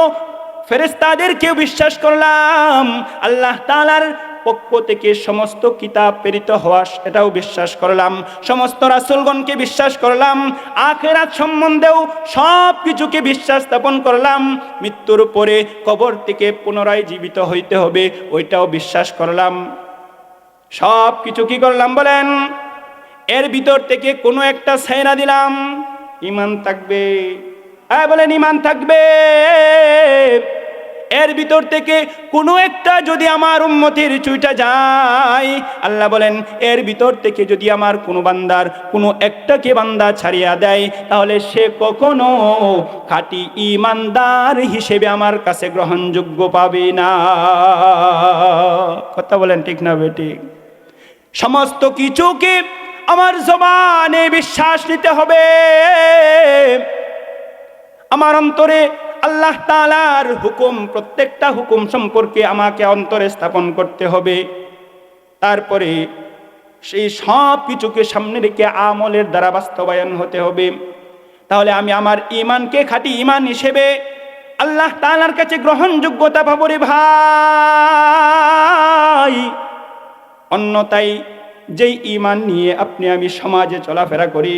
ফেরেশতাদেরকেও বিশ্বাস করলাম, আল্লাহ তাআলার পক্ষ থেকে সমস্ত কিতাব প্রেরিত হওয়া এটাও বিশ্বাস করলাম, সমস্ত রাসূলগণকে বিশ্বাস করলাম, আখিরাত সম্বন্ধেও সব কিছুকে বিশ্বাস স্থাপন করলাম, মৃত্যুর পরে কবর থেকে পুনরায় জীবিত হইতে হবে ওইটাও বিশ্বাস করলাম। সব কিছু কি করলাম বলেন? এর ভিতর থেকে কোনো একটা ছাইড়া দিলাম, ঈমান থাকবে। বলেন ঈমান থাকবে। এর ভিতর থেকে কোনো একটা যদি আমার উম্মতের চুইটা যায়, আল্লাহ বলেন এর ভিতর থেকে যদি আমার কোনো বান্দার কোনো একটাকে বান্দা ছাড়িয়া দেয়, তাহলে সে কখনো খাঁটি ঈমানদার হিসেবে আমার কাছে গ্রহণযোগ্য পাবে না। কথা বলেন ঠিক না বেঠিক? সমস্ত কিছুকে আমার জবানে বিশ্বাস নিতে হবে, আমার অন্তরে আল্লাহ তাআলার হুকুম, প্রত্যেকটা হুকুম সম্পর্কে আমাকে অন্তরে স্থাপন করতে হবে। তারপরে সেই সব কিছুকে সামনে রেখে আমলের দ্বারা বাস্তবায়ন হতে হবে। তাহলে আমি আমার ঈমানকে খাঁটি ঈমান হিসেবে আল্লাহ তাআলার কাছে গ্রহণযোগ্যতা পাবো রে ভাই। অন্যথায় যেই ঈমান নিয়ে আপনি আমি সমাজে চলাফেরা করি,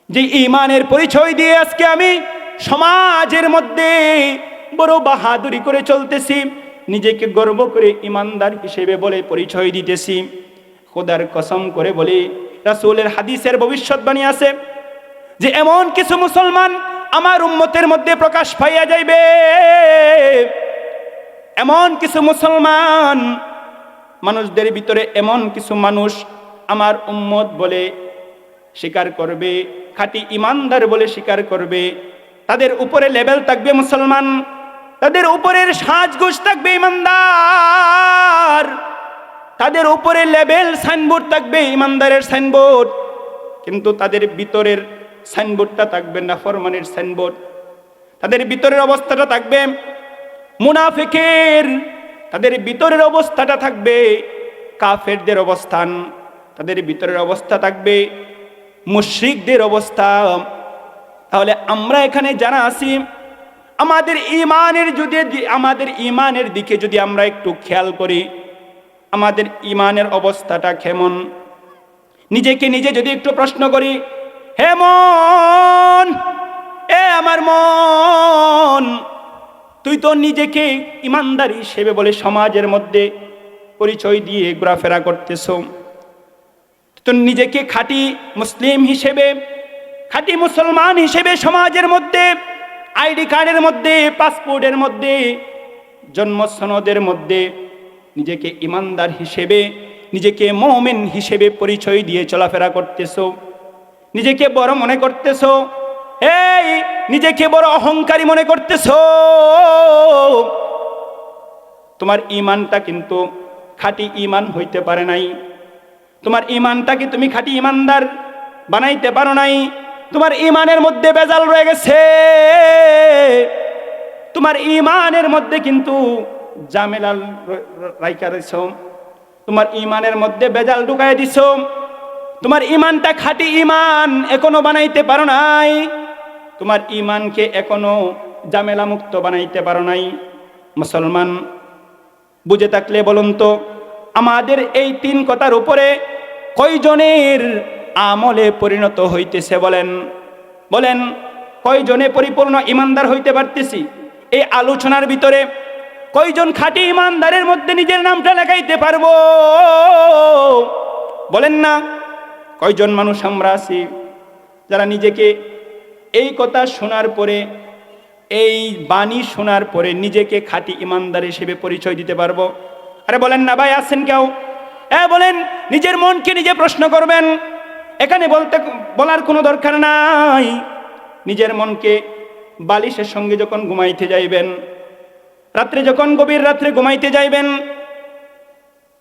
যেই ঈমানের পরিচয় দিয়ে আজকে আমি সমাজের মধ্যে বড় বাহাদুরি করে চলতেছি, নিজেকে গর্ব করে ঈমানদার হিসেবে বলে পরিচয় দিতেছি, খোদার কসম করে বলি, রাসূলের হাদিসের ভবিষ্যৎবাণী আছে যে এমন কিছু মুসলমান আমার উম্মতের মধ্যে প্রকাশ পাইয়া যাইবে, এমন কিছু মুসলমান মানুষদের ভিতরে এমন কিছু মানুষ আমার উম্মত বলে স্বীকার করবে, খাঁটি ঈমানদার বলে স্বীকার করবে। তাদের উপরে লেভেল থাকবে মুসলমান, তাদের উপরের সাজগোজ থাকবে ঈমানদার, তাদের উপরে লেভেল সাইনবোর্ড থাকবে ঈমানদারের সাইনবোর্ড, কিন্তু তাদের ভিতরের সাইনবোর্ডটা থাকবে নাফরমানের সাইনবোর্ড। তাদের ভিতরের অবস্থাটা থাকবে মুনাফিকের, তাদের ভিতরের অবস্থাটা থাকবে কাফেরদের অবস্থান, তাদের ভিতরের অবস্থা থাকবে মুশরিকদের অবস্থা। তাহলে আমরা এখানে যারা আছি, আমাদের ঈমানের দিকে যদি আমরা একটু খেয়াল করি, আমাদের ঈমানের অবস্থাটা কেমন, নিজেকে নিজে যদি একটু প্রশ্ন করি, হে মন, আমার মন, তুই তো নিজেকে ঈমানদার হিসেবে বলে সমাজের মধ্যে পরিচয় দিয়ে ঘোরাফেরা করতেছ, তো নিজেকে খাঁটি মুসলিম হিসেবে, খাঁটি মুসলমান হিসেবে সমাজের মধ্যে, আইডি কার্ডের মধ্যে, পাসপোর্টের মধ্যে, জন্ম সনদের মধ্যে নিজেকে ঈমানদার হিসেবে, নিজেকে মুমিন হিসেবে পরিচয় দিয়ে চলাফেরা করতেছ, নিজেকে বড় মনে করতেছ, নিজেকে বড় অহংকারী মনে করতেছ, তোমার ঈমানটা কিন্তু খাঁটি ঈমান হইতে পারে নাই। তোমার ঈমানটাকে তুমি খাঁটি ঈমানদার বানাইতে পারো নাই। তোমার ঈমানের মধ্যে বেজাল রয়ে গেছে, তোমার ঈমানের মধ্যে কিন্তু জামেলাল রাইখা দিছো, তোমার ঈমানের মধ্যে বেজাল ঢুকাই দিছো, তোমার ইমানটা খাঁটি ইমান এখনো বানাইতে পারো নাই, তোমার ইমানকে এখনো ঝামেলা মুক্ত বানাইতে পারো নাই। মুসলমান, বুঝে থাকলে বলুন তো, আমাদের এই 3 কথার উপরে কয়জনের আমলে পরিণত হইতেছে? বলেন বলেন, কয়জনে পরিপূর্ণ ইমানদার হইতে পারতেছি? এই আলোচনার ভিতরে কয়জন খাঁটি ইমানদারের মধ্যে নিজের নামটা লেখাইতে পারবো? বলেন না, কয়জন মানুষ আমরা আছি যারা নিজেকে এই কথা শোনার পরে, এই বাণী শোনার পরে নিজেকে খাঁটি ইমানদার হিসেবে পরিচয় দিতে পারবো? আরে বলেন না ভাই, আছেন কেউ? বলেন, নিজের মনকে নিজে প্রশ্ন করবেন। এখানে বলার কোনো দরকার নাই। নিজের মনকে বালিশের সঙ্গে যখন ঘুমাইতে যাইবেন, রাত্রে যখন গভীর রাত্রে ঘুমাইতে যাইবেন,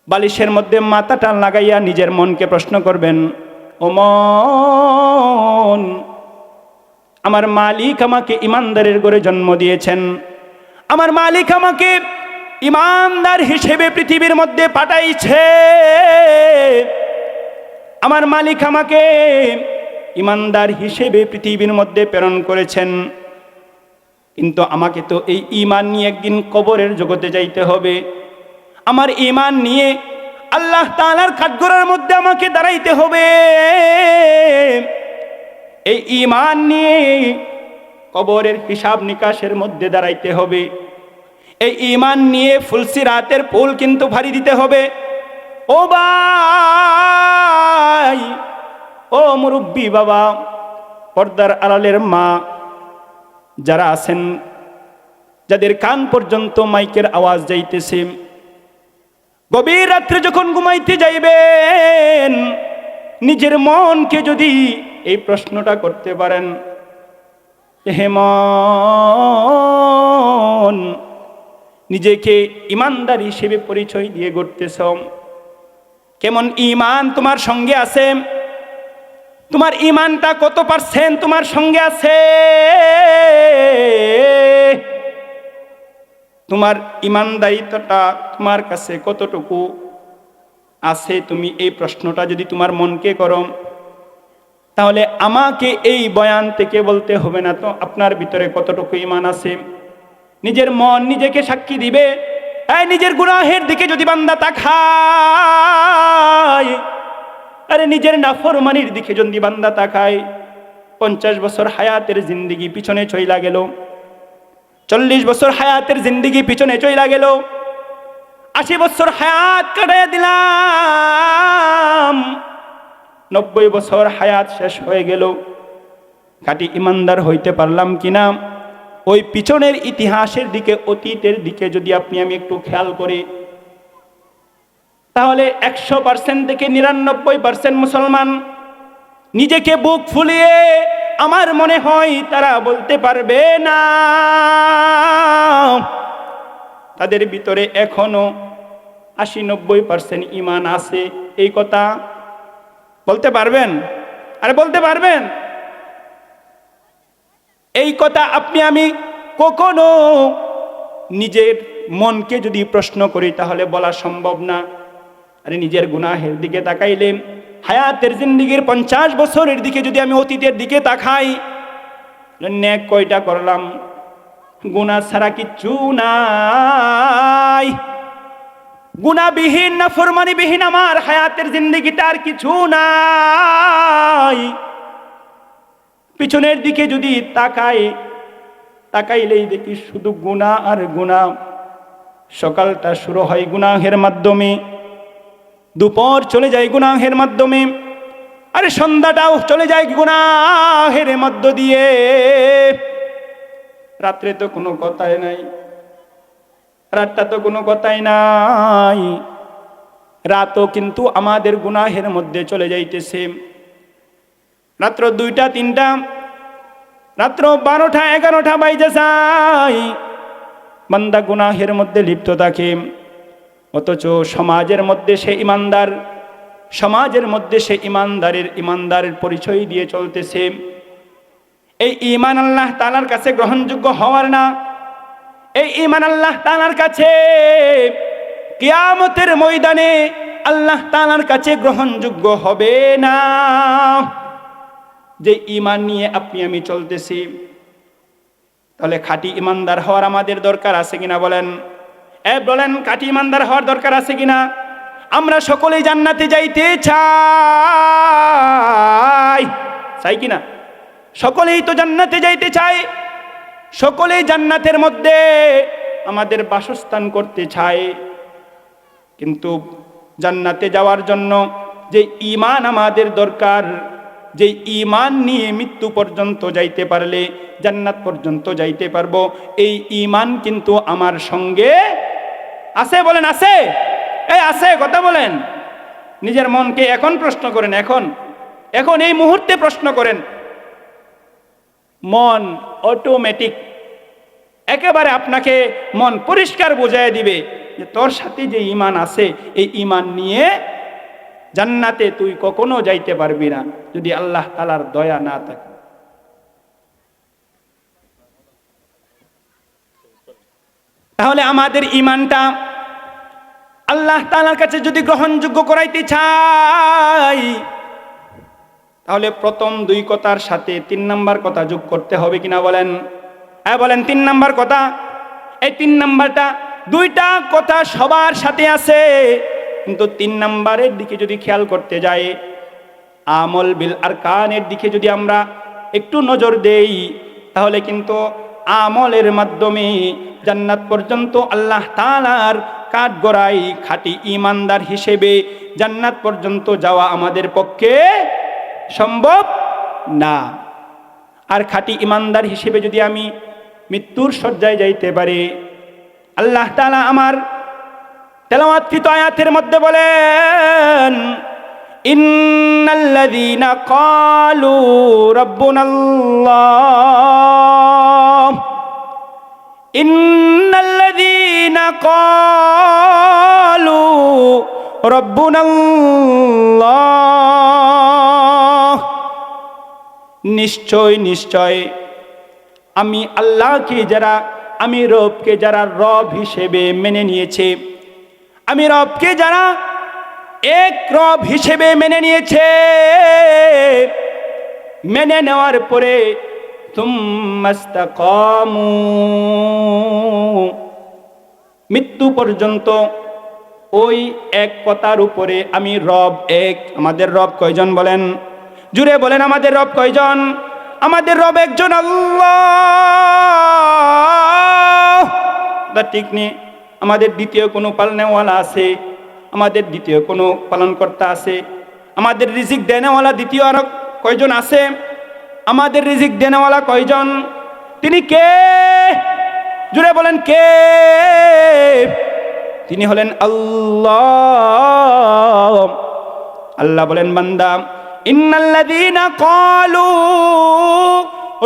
বালিশের মধ্যে মাথাটা লাগাইয়া নিজের মনকে প্রশ্ন করবেন, ও মন, আমার মালিক আমাকে ইমানদারের ঘরে জন্ম দিয়েছেন, আমার মালিক আমাকে ইমানদার হিসেবে পৃথিবীর মধ্যে পাঠাইছে, আমার মালিক আমাকে ইমানদার হিসেবে পৃথিবীর মধ্যে প্রেরণ করেছেন। কিন্তু আমাকে তো এই ঈমান নিয়ে একদিন কবরের জগতে যাইতে হবে। আমার ঈমান নিয়ে আল্লাহ তাআলার কাঠগড়ার মধ্যে আমাকে দাঁড়াইতে হবে। এই ঈমান নিয়ে কবরের হিসাব নিকাশের মধ্যে দাঁড়াইতে হবে। এই ঈমান নিয়ে ফুলসিরাতের পুল কিন্তু ভারী দিতে হবে। ও ভাই, ও মুরব্বী বাবা, পর্দার আড়ালের মা যারা আছেন, যাদের কান পর্যন্ত মাইকের আওয়াজ যাইতেছে, গভীর রাত্রে যখন ঘুমাইতে যাইবেন, নিজের মনকে যদি এই প্রশ্নটা করতে পারেন, হে মন, নিজেকে ইমানদার হিসেবে পরিচয় দিয়ে ঘুরতেছ, কেমন ঈমান তোমার সঙ্গে আছে? তোমার ঈমানটা কত % তোমার সঙ্গে আছে? তোমার ঈমানদারিত্বটা তোমার কাছে কতটুকু আছে? তুমি এই প্রশ্নটা যদি তোমার মনকে করো, তাহলে আমাকে এই বয়ান থেকে বলতে হবে না তো আপনার ভিতরে কতটুকু ঈমান আছে। নিজের মন নিজেকে সাক্ষী দিবে। নিজের গুনাহের দিকে যদি বান্দা তাকায়, আরে নিজের নাফরমানির দিকে যদি বান্দা তাকায়, 50 বছর হায়াতের জিন্দেগি পিছনে চইলা গেল, 40 বছর হায়াতের জিন্দেগি পিছনে চইলা গেল, 80 বছর হায়াত কাটাইয়া দিলাম, 90 বছর হায়াত শেষ হয়ে গেল, খাঁটি ইমানদার হইতে পারলাম কিনা? ওই পিছনের ইতিহাসের দিকে, অতীতের দিকে যদি আপনি আমি একটু খেয়াল করি, তাহলে 100% থেকে 99% মুসলমান নিজেকে বুক ফুলিয়ে আমার মনে হয় তারা বলতে পারবে না তাদের ভিতরে এখনো 80-90% ঈমান আছে। এই কথা বলতে পারবেন? আরে বলতে পারবেন? এই কথা আপনি আমি কখনো নিজের মনকে যদি প্রশ্ন করি তাহলে বলা সম্ভব না। আরে নিজের গুনাহের দিকে তাকাইলে, হায়াতের জিন্দেগির 50 বছরের দিকে যদি আমি অতীতের দিকে তাকাই, নেক কয়টা করলাম? গুনাহ ছাড়া কিচ্ছু নাই। গুনাহবিহীন নাফরমানিবিহীন আমার হায়াতের জিন্দেগিতে আর কিছু নাই। পিছনের দিকে যদি তাকাইলেই দেখি শুধু গুনাহ আর গুনাহ। সকালটা শুরু হয় গুনাহের মাধ্যমে, দুপুর চলে যায় গুনাহের মাধ্যমে, আরে সন্ধ্যাটাও চলে যায় গুনাহের মধ্য দিয়ে। রাত্রে তো কোনো কথাই নাই, রাতটা তো কোনো কথাই নাই, রাতও কিন্তু আমাদের গুনাহের মধ্যে চলে যাইতেছে। রাত্র 2টা 3টা, রাত্র 12টা 11টা বাইজে যায়, বান্দা গুনাহের মধ্যে লিপ্ত থাকে। অথচ সমাজের মধ্যে সে ইমানদার, সমাজের মধ্যে সে ইমানদারের পরিচয় দিয়ে চলতেছে। এই ঈমান আল্লাহ তাআলার কাছে গ্রহণযোগ্য হওয়ার না। এই ঈমান আল্লাহ তাআলার কাছে কিয়ামতের ময়দানে আল্লাহ তাআলার কাছে গ্রহণযোগ্য হবে না। যে ঈমান নিয়ে আপনি আমি চলতেছি, তাহলে খাঁটি ঈমানদার হওয়ার আমাদের দরকার আছে কিনা বলেন? বলেন, খাঁটি ঈমানদার হওয়ার দরকার আছে কিনা? আমরা সকলেই জান্নাতে যাইতে চাই কিনা? সকলেই তো জান্নাতে যাইতে চাই, সকলেই জান্নাতের মধ্যে আমাদের বাসস্থান করতে চায়। কিন্তু জান্নাতে যাওয়ার জন্য যে ঈমান আমাদের দরকার, যে ঈমান নিয়ে মৃত্যু পর্যন্ত যাইতে পারলে জান্নাত পর্যন্ত যাইতে পারবো, এই ঈমান কিন্তু আমার সঙ্গে আছে। বলেন আছে? আছে, কথা বলেন। নিজের মনকে এখন প্রশ্ন করেন, এখন এই মুহূর্তে প্রশ্ন করেন। মন অটোমেটিক একেবারে আপনাকে মন পরিষ্কার বুঝাই দিবে যে তোর সাথে যে ঈমান আছে, এই ঈমান নিয়ে জান্নাতে তুই কখনো যাইতে পারবি না যদি আল্লাহ তাআলার দয়া না থাকে। তাহলে আমাদের ঈমানটা আল্লাহ তাআলার কাছে যদি গ্রহণযোগ্য করাইতে চাই, তাহলে প্রথম দুই কথার সাথে 3 নাম্বার কথা যোগ করতে হবে কিনা বলেন? বলেন 3 নাম্বার কথা। এই 3 নাম্বারটা, দুইটা কথা সবার সাথে আছে, কিন্তু 3 নাম্বারের দিকে যদি খেয়াল করতে যাই, আমল বিল আরকানের দিকে যদি আমরা একটু নজর দেই, তাহলে কিন্তু আমলের মাধ্যমে জান্নাত পর্যন্ত আল্লাহ তাআলার কাঠগড়াই খাঁটি ঈমানদার হিসেবে জান্নাত পর্যন্ত যাওয়া আমাদের পক্ষে সম্ভব না। আর খাঁটি ঈমানদার হিসেবে যদি আমি মৃত্যুর শয্যায় যাইতে পারি, আল্লাহ তাআলা আমার তেলাওয়াতকৃত আয়াতের মধ্যে বলেন, ইন্নাল্লাযীনা ক্বালু রাব্বুনাল্লাহ, ইন্নাল্লাযীনা ক্বালু রাব্বুনাল্লাহ, নিশ্চয় নিশ্চয় আমি আল্লাহকে যারা, আমি রবকে যারা রব হিসেবে মেনে নিয়েছে, আমি রবকে যারা এক রব হিসেবে মেনে নিয়েছে, মেনে নেওয়ার পরে তুম্মাস্তাকামু, মৃত্যু পর্যন্ত ওই এক কথার উপরে আমি রব এক। আমাদের রব কয়জন বলেন? জুড়ে বলেন, আমাদের রব কয়জন? আমাদের রব একজন, আল্লাহ। ঠিক নেই, আমাদের দ্বিতীয় কোনো পালনেওয়ালা আছে? আমাদের দ্বিতীয় কোনো পালনকর্তা আছে? আমাদের রিজিক দেনেওয়ালা দ্বিতীয় আর কয়জন আছে? আমাদের রিজিক দেনেওয়ালা কয়জন? তিনি কে? জুড়ে বলেন কে? তিনি হলেন আল্লাহ। আল্লাহ বলেন, বান্দা, ইন্নাল্লাযীনা ক্বালু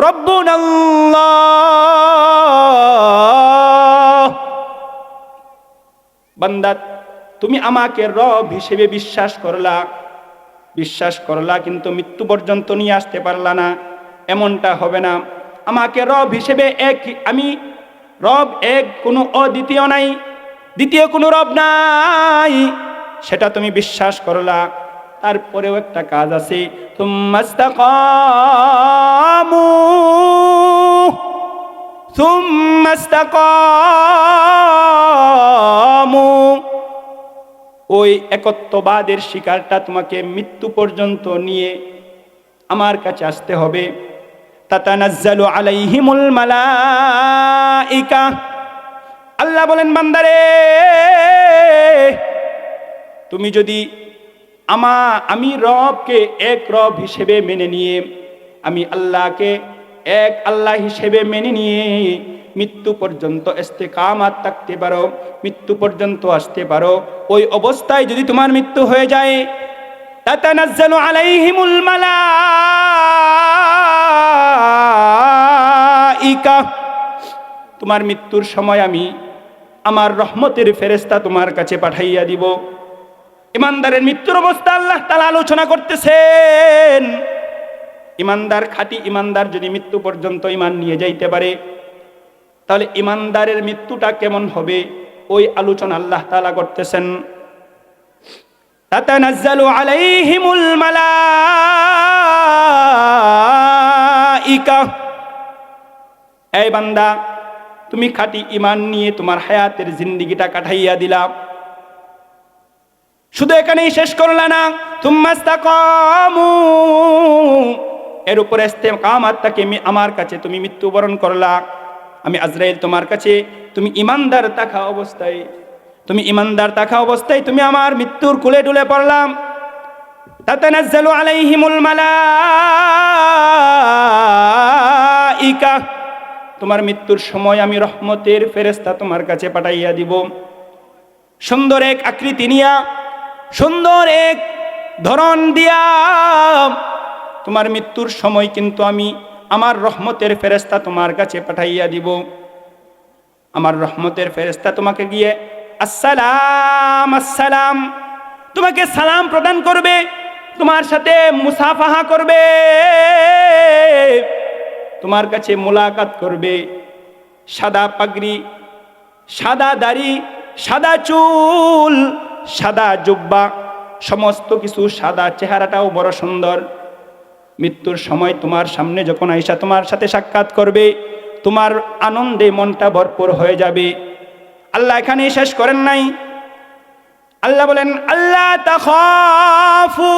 রাব্বুনাল্লাহ, বান্দা তুমি আমাকে রব হিসেবে বিশ্বাস করলা, কিন্তু মৃত্যু পর্যন্ত নিয়ে আসতে পারলা না। এমনটা হবে না। আমাকে রব হিসেবে এক, আমি রব এক, কোনো অদ্বিতীয় নাই, দ্বিতীয় কোনো রব নাই, সেটা তুমি বিশ্বাস করলা। তারপরেও একটা কাজ আছে, সুম্মাস্তাকামু, ওই একত্ববাদের শিকারটা তোমাকে মৃত্যু পর্যন্ত নিয়ে আমার কাছে আসতে হবে। তাতানাজ্জালু আলাইহিমুল মালাইকা, আল্লাহ বলেন, বান্দারে তুমি যদি আমি রবকে এক রব হিসেবে মেনে নিয়ে, আমি আল্লাহকে এক আল্লাহ হিসেবে মেনে নিয়ে মৃত্যু পর্যন্ত ইস্তেকামাত থাকতে পারো, মৃত্যু পর্যন্ত আসতে পারো, ওই অবস্থায় যদি তোমার মৃত্যু হয়ে যায়, তাতানাজ্জালু আলাইহিমুল মালাইকা, তোমার মৃত্যুর সময় আমি আমার রহমতের ফেরেশতা তোমার কাছে পাঠাইয়া দিব। ইমানদারের মৃত্যুর অবস্থা আল্লাহ তাআলা আলোচনা করতেছেন। ইমানদার, খাঁটি ইমানদার যদি মৃত্যু পর্যন্ত ইমান নিয়ে যাইতে পারে, তাহলে ইমানদারের মৃত্যুটা কেমন হবে ওই আলোচনা আল্লাহ তাআলা করতেছেন। তাতানাজ্জালু আলাইহিমুল মালাইকা। এই বান্দা, তুমি খাঁটি ঈমান নিয়ে তোমার হায়াতের জিন্দেগিটা কাটাইয়া দিলা, শুধু এখানেই শেষ করলা না, তুম্মাস্তাকামু, এর উপরে ইস্তেকামাত থাকে আমার কাছে তুমি মৃত্যুবরণ করলা, আমি আজরাইল তোমার কাছে তুমি ইমানদার থাকা অবস্থায়, তুমি আমার মৃত্যুর কুলে ডুলে পড়লাম। তাতানাজ্জালু আলাইহিমুল মালাইকা, তোমার মৃত্যুর সময় আমি রহমতের ফেরেশতা তোমার কাছে পাঠাইয়া দিব। সুন্দর এক আকৃতি নিয়া, সুন্দর এক ধরন দিয়া তোমার মৃত্যুর সময় কিন্তু আমি আমার রহমতের ফেরেশতা তোমার কাছে পাঠাইয়া দিব। আমার রহমতের ফেরেশতা তোমাকে গিয়ে আসসালাম আসসালাম, তোমাকে সালাম প্রদান করবে, তোমার সাথে মুসাফাহা করবে, তোমার কাছে মুলাকাত করবে। সাদা পাগড়ি, সাদা দাড়ি, সাদা চুল, সাদা জুব্বা, সমস্ত কিছু সাদা, চেহারাটাও বড় সুন্দর। মৃত্যুর সময় তোমার সামনে যখন আয়েশা তোমার সাথে সাক্ষাৎ করবে, তোমার আনন্দে মনটা ভরপুর হয়ে যাবে। আল্লাহ এখানে শেষ করেন নাই, আল্লাহ বলেন আল্লাহ তাখাফু,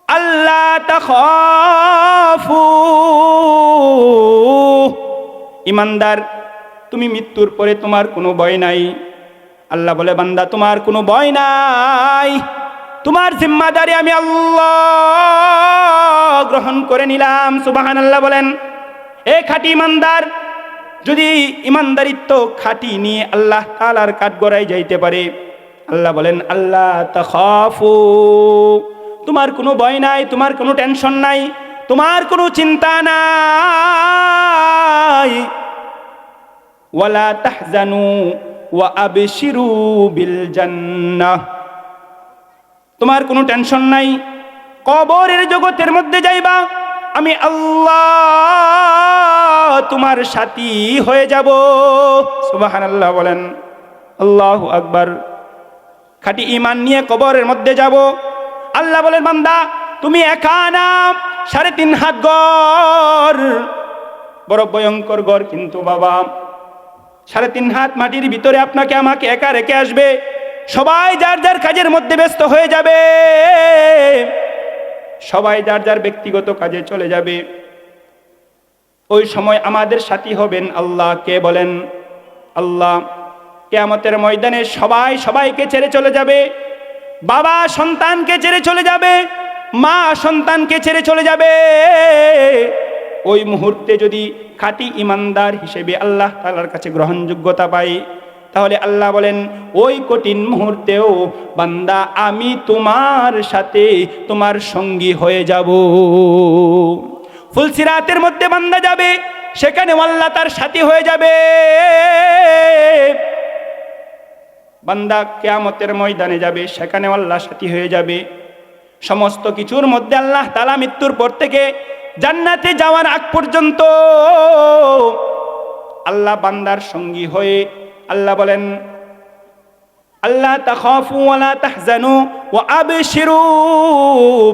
আল্লাহ তাখাফু, ইমানদার তুমি মৃত্যুর পরে তোমার কোনো ভয় নাই। আল্লাহ বলে বান্দা তোমার কোনো ভয় নাই, তোমার জিম্মাদারি আমি আল্লাহ গ্রহণ করে নিলাম। সুবহানাল্লাহ বলেন। এ খাঁটি ইমানদার যদি ইমানদারিত্ব খাঁটি নিয়ে আল্লাহ তাআলার কাঠগড়ায় যাইতে পারে, আল্লাহ বলেন আল্লাহ তাখাফু, তোমার কোনো ভয় নাই, তোমার কোনো টেনশন নাই, তোমার কোনো চিন্তা নাই। ওয়ালা তাহজানু ওয়া আবশিরু বিল জান্নাহ, তোমার কোনো টেনশন নাই। কবরের জগতের মধ্যে যাইবা, আমি আল্লাহ তোমার সাথী হয়ে যাব। সুবহানাল্লাহ বলেন। আল্লাহু আকবার। খাঁটি ঈমান নিয়ে কবরের মধ্যে যাব। আল্লাহ বলেন বান্দা তুমি একা না, 3.5 হাত গড়, বড় ভয়ঙ্কর গড় কিন্তু বাবা। 3.5 হাত মাটির ভিতরে আপনাকে আমাকে একা রেখে আসবে, সবাই যার যার কাজের মধ্যে ব্যস্ত হয়ে যাবে, সবাই যার যার ব্যক্তিগত কাজে চলে যাবে। ওই সময় আমাদের সাথী হবেন আল্লাহ। কে বলেন? আল্লাহ। কিয়ামতের ময়দানে সবাই সবাইকে ছেড়ে চলে যাবে। বাবা সন্তানকে ছেড়ে চলে যাবে, মা সন্তানকে ছেড়ে চলে যাবে। ওই মুহূর্তে যদি খাঁটি ইমানদার হিসেবে আল্লাহ তাআলার কাছে গ্রহণযোগ্যতা পাই, তাহলে আল্লাহ বলেন ওই কঠিন মুহূর্তেও বান্দা আমি তোমার সাথে তোমার সঙ্গী হয়ে যাব। ফুলসিরাতের মধ্যে বান্দা যাবে, সেখানে আল্লাহ তার সাথী হয়ে যাবে। বান্দা কিয়ামতের ময়দানে যাবে, সেখানে আল্লাহ সাথী হয়ে যাবে। সমস্ত কিছুর মধ্যে আল্লাহ তাআলা মৃত্যুর পর থেকে জান্নাতে যাওয়ার আগ পর্যন্ত আল্লাহ বান্দার সঙ্গী হয়ে, আল্লাহ বলেন আল্লাহ তাখাফু ওয়ালা তাহজানু ওয়া আবশিরু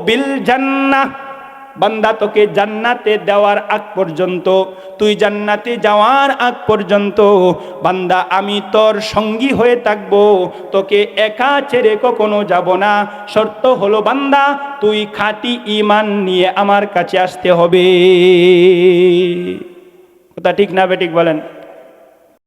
বিল জান্নাহ, বান্দা তোকে জান্নাতে দেওয়ার আগ পর্যন্ত, তুই জান্নাতে যাওয়ার আগ পর্যন্ত বান্দা আমি তোর সঙ্গী হয়ে থাকব, তোকে একা ছেড়ে কখনো যাব না। শর্ত হলো বান্দা তুই খাঁটি ঈমান নিয়ে আমার কাছে আসতে হবে। কথা ঠিক না বেঠিক বলেন?